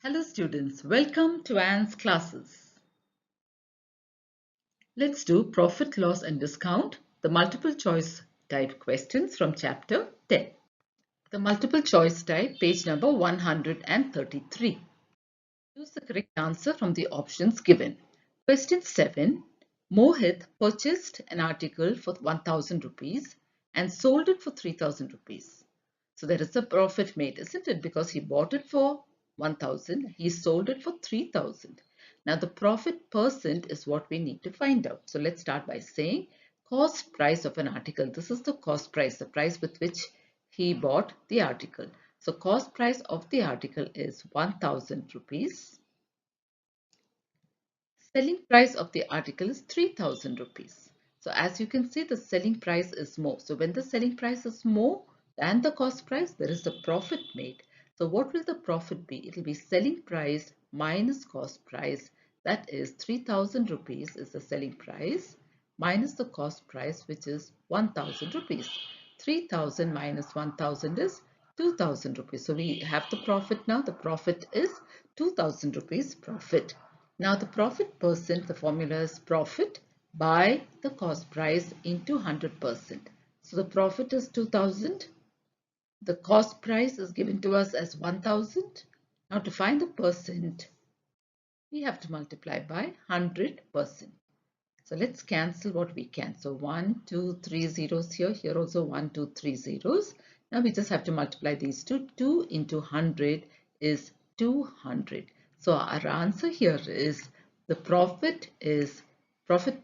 Hello students, welcome to Anne's classes. Let's do profit, loss and discount, the multiple choice type questions from chapter 10. The multiple choice type, page number 133. Choose the correct answer from the options given. Question 7. Mohit purchased an article for 1000 rupees and sold it for 3000 rupees. So there is a profit made, isn't it? Because he bought it for 1000, he sold it for 3000. Now the profit percent is what we need to find out. So let's start by saying cost price of an article. This is the cost price, the price with which he bought the article. So cost price of the article is 1000 rupees. Selling price of the article is 3000 rupees. So as you can see, the selling price is more. So when the selling price is more than the cost price, there is a profit made. So what will the profit be? It will be selling price minus cost price. That is 3000 rupees is the selling price minus the cost price, which is 1000 rupees. 3000 minus 1000 is 2000 rupees. So we have the profit now. The profit is 2000 rupees profit. Now the profit percent, the formula is profit by the cost price into 100%. So the profit is 2000. The cost price is given to us as 1000. Now to find the percent, we have to multiply by 100%. So let's cancel what we can. So 1, 2, 3 zeros here. Here also 1, 2, 3 zeros. Now we just have to multiply these two. 2 into 100 is 200. So our answer here is the profit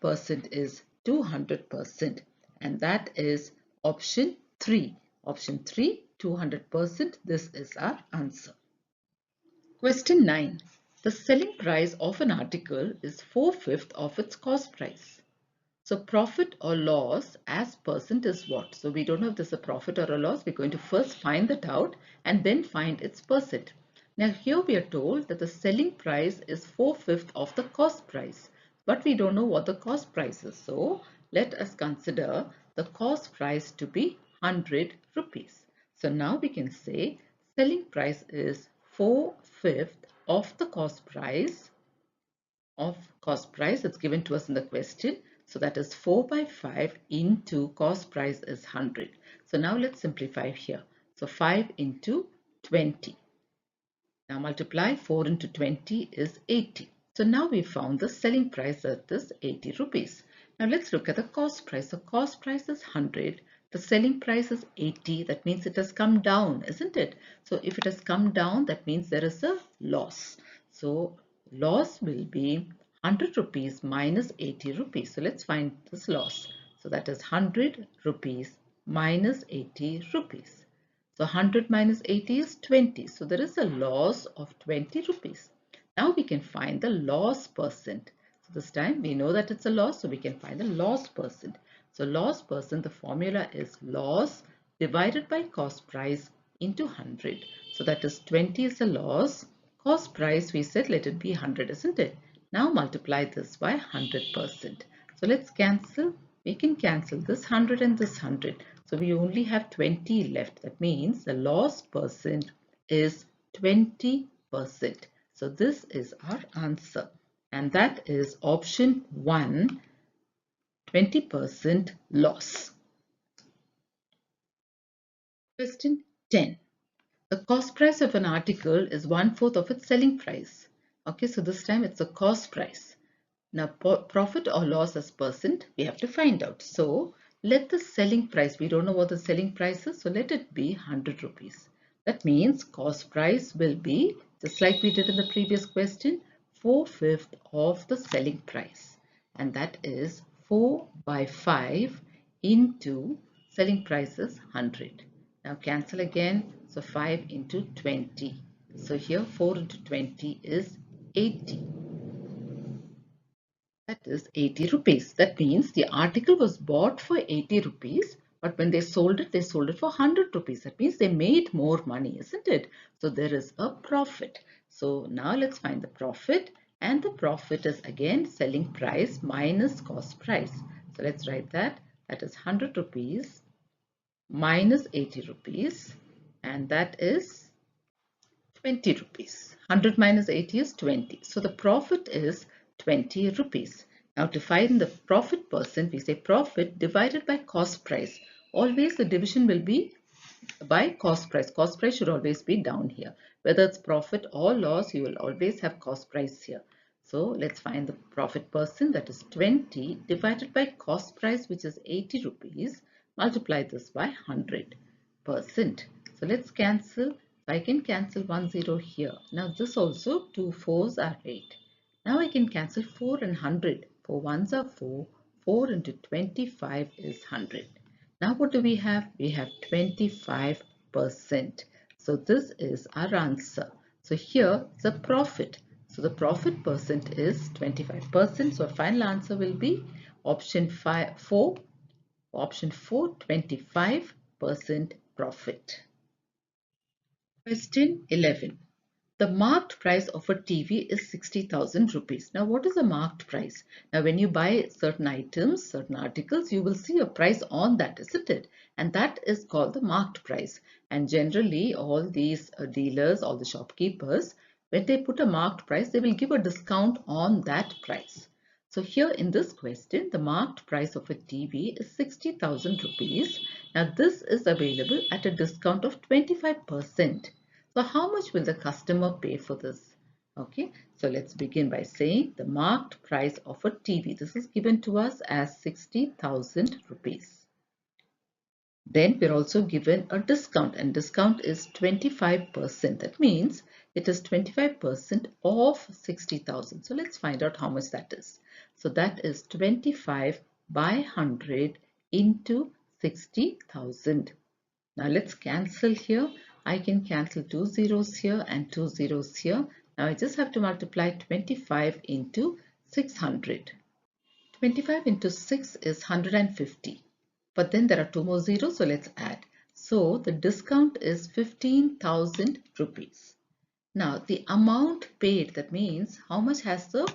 percent is 200%. And that is option 3. Option 3, 200%. This is our answer. Question 9. The selling price of an article is 4/5 of its cost price. So profit or loss as percent is what? So we don't know if this is a profit or a loss. We're going to first find that out and then find its percent. Now here we are told that the selling price is 4/5 of the cost price. But we don't know what the cost price is. So let us consider the cost price to be 100 rupees. So now we can say selling price is 4/5 of the cost price that's given to us in the question. So that is 4 by 5 into cost price is 100. So now let's simplify here. So 5 into 20. Now multiply 4 into 20 is 80. So now we found the selling price, that is 80 rupees. Now let's look at the cost price. The cost price is 100. The selling price is 80. That means it has come down, isn't it? So if it has come down, that means there is a loss. So loss will be 100 rupees minus 80 rupees. So let's find this loss. So that is 100 rupees minus 80 rupees. So 100 minus 80 is 20. So there is a loss of 20 rupees. Now we can find the loss percent. So this time we know that it's a loss, so we can find the loss percent. So loss percent, the formula is loss divided by cost price into 100. So that is 20 is a loss. Cost price, we said let it be 100, isn't it? Now multiply this by 100%. So let's cancel. We can cancel this 100 and this 100. So we only have 20 left. That means the loss percent is 20%. So this is our answer. And that is option 1, 20% loss. Question 10. The cost price of an article is 1/4 of its selling price. Okay, so this time it's a cost price. Now profit or loss as percent, we have to find out. So let the selling price, we don't know what the selling price is, so let it be 100 rupees. That means cost price will be, just like we did in the previous question, 4/5 of the selling price. And that is 4 by 5 into selling price is 100. Now cancel again. So 5 into 20. So here 4 into 20 is 80. That is 80 rupees. That means the article was bought for 80 rupees, but when they sold it for 100 rupees. That means they made more money, isn't it? So there is a profit. So now let's find the profit. And the profit is again selling price minus cost price. So let's write that. That is 100 rupees minus 80 rupees. And that is 20 rupees. 100 minus 80 is 20. So the profit is 20 rupees. Now to find the profit percent, we say profit divided by cost price. Always the division will be by cost price. Cost price should always be down here. Whether it's profit or loss, you will always have cost price here. So let's find the profit percent, that is 20 divided by cost price, which is 80 rupees. Multiply this by 100%. So let's cancel. I can cancel 1 0 here. Now this also 2 4s are 8. Now I can cancel 4 and 100. 4 1s are 4. 4 into 25 is 100. Now what do we have? We have 25%. So this is our answer. So here the profit. So the profit percent is 25%. So our final answer will be option 4. Option 4, 25% profit. Question 11. The marked price of a TV is 60,000 rupees. Now, what is a marked price? Now, when you buy certain items, certain articles, you will see a price on that, isn't it? And that is called the marked price. And generally, all these dealers, all the shopkeepers, when they put a marked price, they will give a discount on that price. So here in this question, the marked price of a TV is 60,000 rupees. Now, this is available at a discount of 25%. So how much will the customer pay for this? Okay, so let's begin by saying the marked price of a TV. This is given to us as 60,000 rupees. Then we're also given a discount, and discount is 25%. That means it is 25% of 60,000. So let's find out how much that is. So that is 25 by 100 into 60,000. Now let's cancel here. I can cancel 2 zeros here and 2 zeros here. Now I just have to multiply 25 into 600. 25 into 6 is 150. But then there are 2 more zeros, so let's add. So the discount is 15,000 rupees. Now the amount paid, that means how much has the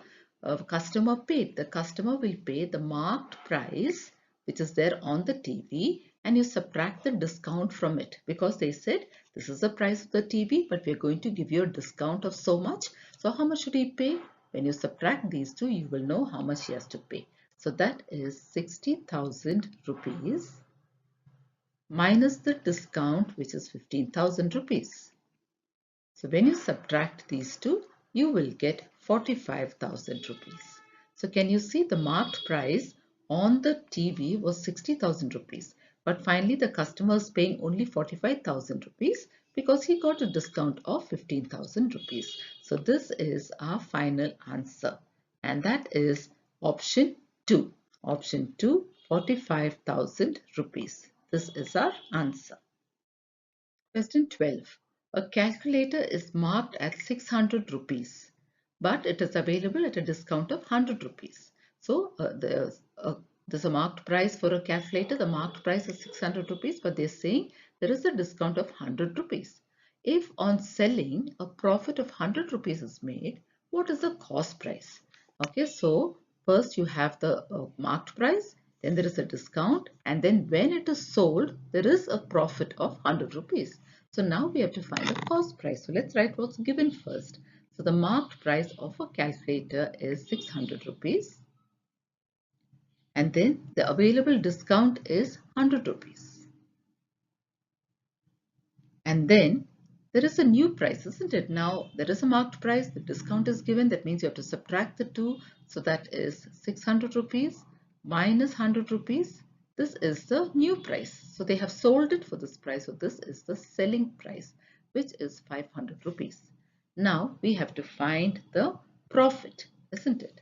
customer paid? The customer will pay the marked price which is there on the TV, and you subtract the discount from it, because they said this is the price of the TV, but we are going to give you a discount of so much. So how much should he pay? When you subtract these two, you will know how much he has to pay. So that is 60,000 rupees minus the discount, which is 15,000 rupees. So when you subtract these two, you will get 45,000 rupees. So can you see the marked price on the TV was 60,000 rupees. But finally the customer is paying only 45,000 rupees because he got a discount of 15,000 rupees. So this is our final answer. And that is option 2. Option 2, 45,000 rupees. This is our answer. Question 12. A calculator is marked at 600 rupees, but it is available at a discount of 100 rupees. So there's a marked price for a calculator. The marked price is 600 rupees, but they're saying there is a discount of 100 rupees. If on selling a profit of 100 rupees is made, what is the cost price? Okay, so first you have the marked price, then there is a discount, and then when it is sold, there is a profit of 100 rupees. So now we have to find the cost price. So let's write what's given first. So the marked price of a calculator is 600 rupees. And then the available discount is 100 rupees. And then there is a new price, isn't it? Now there is a marked price, the discount is given. That means you have to subtract the two. So that is 600 rupees minus 100 rupees. This is the new price. So they have sold it for this price. So this is the selling price, which is 500 rupees. Now we have to find the profit, isn't it?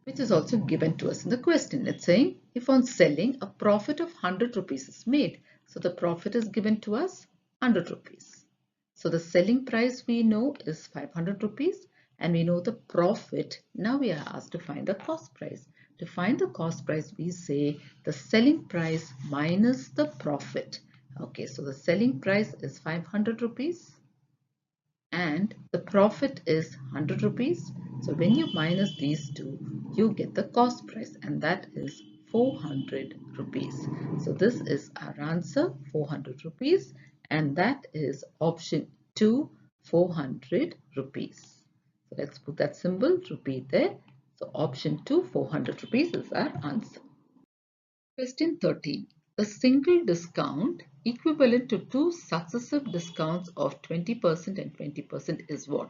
Which is also given to us in the question. It's saying if on selling a profit of 100 rupees is made. So the profit is given to us 100 rupees. So the selling price we know is 500 rupees, and we know the profit. Now we are asked to find the cost price. To find the cost price, we say the selling price minus the profit. Okay, so the selling price is 500 rupees and the profit is 100 rupees. So when you minus these two, you get the cost price, and that is 400 rupees. So this is our answer, 400 rupees, and that is option 2, 400 rupees. So let's put that symbol rupee there. So option 2, 400 rupees is our answer. Question 13. A single discount equivalent to two successive discounts of 20% and 20% is what?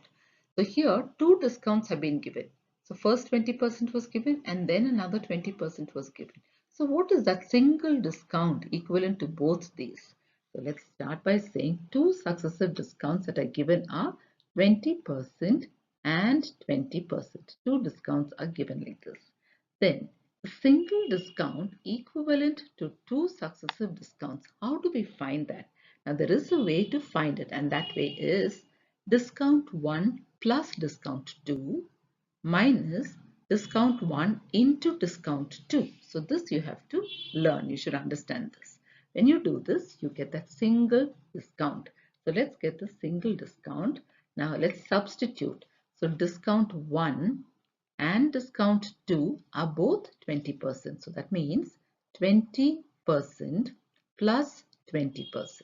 So here two discounts have been given. So first 20% was given and then another 20% was given. So what is that single discount equivalent to both these? So let's start by saying two successive discounts that are given are 20% and 20%. Two discounts are given like this. Then a single discount equivalent to two successive discounts. How do we find that? Now there is a way to find it, and that way is discount 1 plus discount 2 minus discount 1 into discount 2. So this you have to learn. You should understand this. When you do this, you get that single discount. So let's get the single discount. Now let's substitute. So discount 1 and discount 2 are both 20%. So that means 20% plus 20%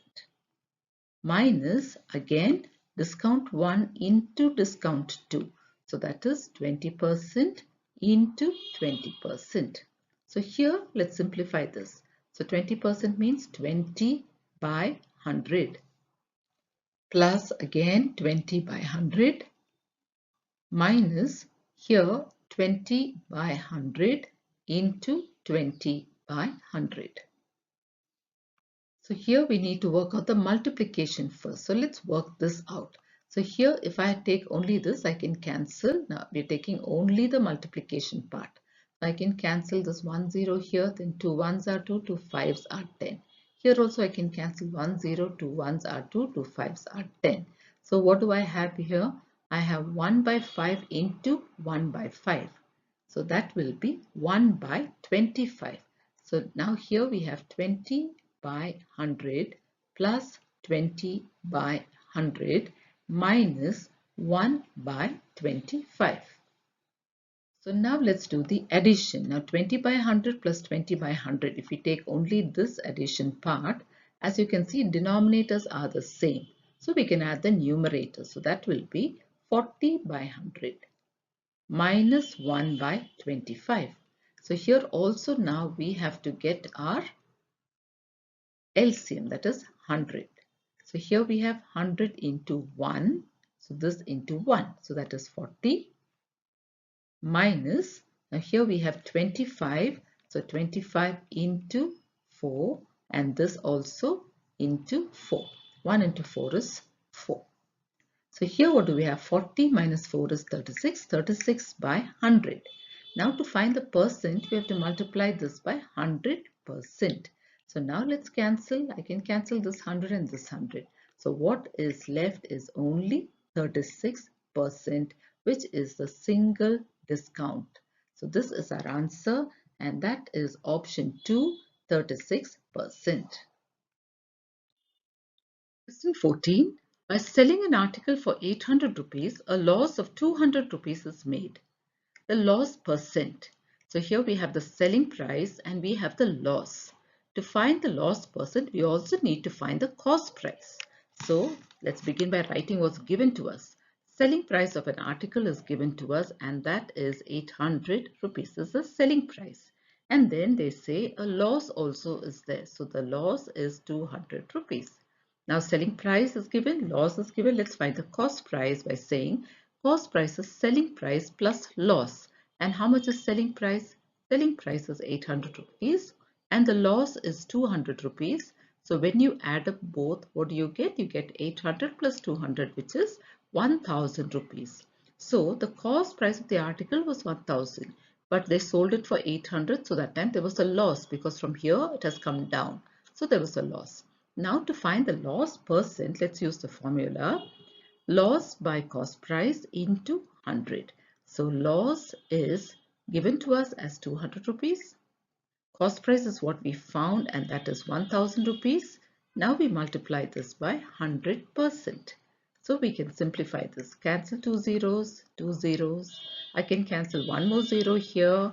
minus again discount 1 into discount 2. So that is 20% into 20%. So here let's simplify this. So 20% means 20 by 100 plus again 20 by 100 minus here 20 by 100 into 20 by 100. So here we need to work out the multiplication first. So let's work this out. So here if I take only this, I can cancel. Now we're taking only the multiplication part. I can cancel this 1 0 here, then 2 1s are 2, 2 5s are 10. Here also I can cancel 1 0, 2 1s are 2, 2 5s are 10. So what do I have here? I have 1 by 5 into 1 by 5. So that will be 1 by 25. So now here we have 20 by 100 plus 20 by 100 minus 1 by 25. So now let's do the addition. Now 20 by 100 plus 20 by 100. If we take only this addition part, as you can see, denominators are the same. So we can add the numerator. So that will be 40 by 100 minus 1 by 25. So here also now we have to get our LCM, that is 100. So here we have 100 into 1. So this into 1. So that is 40 minus, now here we have 25. So 25 into 4 and this also into 4. 1 into 4 is 4. So here what do we have? 40 minus 4 is 36. 36 by 100. Now to find the percent, we have to multiply this by 100%. So now let's cancel. I can cancel this 100 and this 100. So what is left is only 36%, which is the single discount. So this is our answer, and that is option 2, 36%. Question 14. By selling an article for 800 rupees, a loss of 200 rupees is made. The loss percent. So here we have the selling price and we have the loss. To find the loss percent, we also need to find the cost price. So let's begin by writing what's given to us. Selling price of an article is given to us, and that is 800 rupees. This is the selling price. And then they say a loss also is there. So the loss is 200 rupees. Now selling price is given, loss is given. Let's find the cost price by saying cost price is selling price plus loss. And how much is selling price? Selling price is 800 rupees and the loss is 200 rupees. So when you add up both, what do you get? You get 800 plus 200, which is 1000 rupees. So the cost price of the article was 1000, but they sold it for 800. So that time there was a loss because from here it has come down. So there was a loss. Now to find the loss percent, let's use the formula. Loss by cost price into 100. So loss is given to us as 200 rupees. Cost price is what we found, and that is 1000 rupees. Now we multiply this by 100%. So we can simplify this. Cancel two zeros, two zeros. I can cancel one more zero here.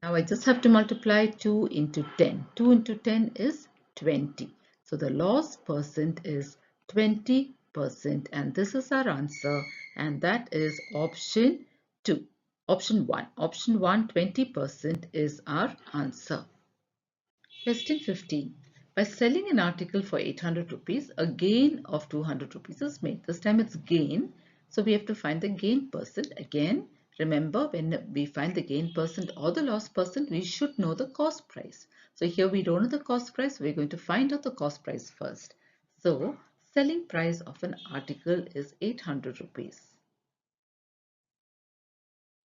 Now I just have to multiply 2 into 10. 2 into 10 is 20. So the loss percent is 20%. percent, and this is our answer, and that is option 2. Option 1. Option 1, 20% is our answer. Question 15. By selling an article for 800 rupees, a gain of 200 rupees is made. This time it's gain. So we have to find the gain percent. Again, remember when we find the gain percent or the loss percent, we should know the cost price. So here we don't know the cost price. We're going to find out the cost price first. So selling price of an article is 800 rupees.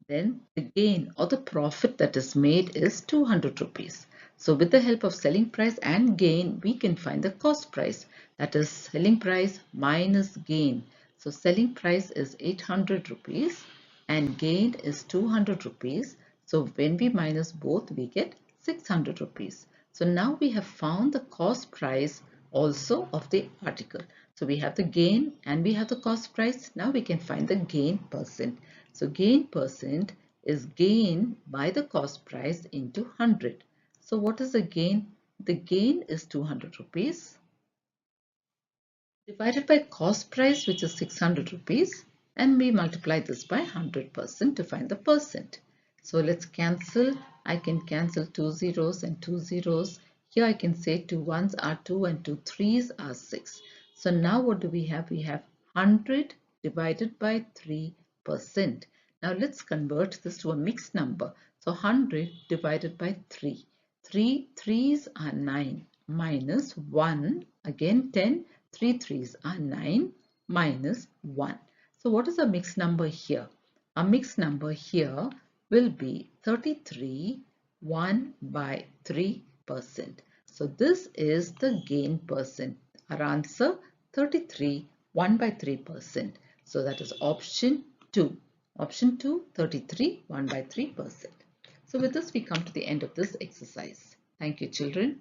Then the gain or the profit that is made is 200 rupees. So with the help of selling price and gain, we can find the cost price. That is selling price minus gain. So selling price is 800 rupees and gain is 200 rupees. So when we minus both, we get 600 rupees. So now we have found the cost price also of the article. So we have the gain and we have the cost price. Now we can find the gain percent. So gain percent is gain by the cost price into 100. So what is the gain? The gain is 200 rupees divided by cost price, which is 600 rupees, and we multiply this by 100% to find the percent. So let's cancel. I can cancel 2 zeros and 2 zeros. Here I can say 2 ones are 2 and 2 threes are 6. So now what do we have? We have 100 divided by 3%. Now let's convert this to a mixed number. So 100 divided by 3. 3 threes are 9 minus 1, again 10. 3 threes are 9 minus 1. So what is a mixed number here? A mixed number here will be 33, 1 by 3%. So this is the gain percent. Our answer 33, 1 by 3%. So that is option 2. Option 2, 33, 1 by 3%. So with this we come to the end of this exercise. Thank you, children.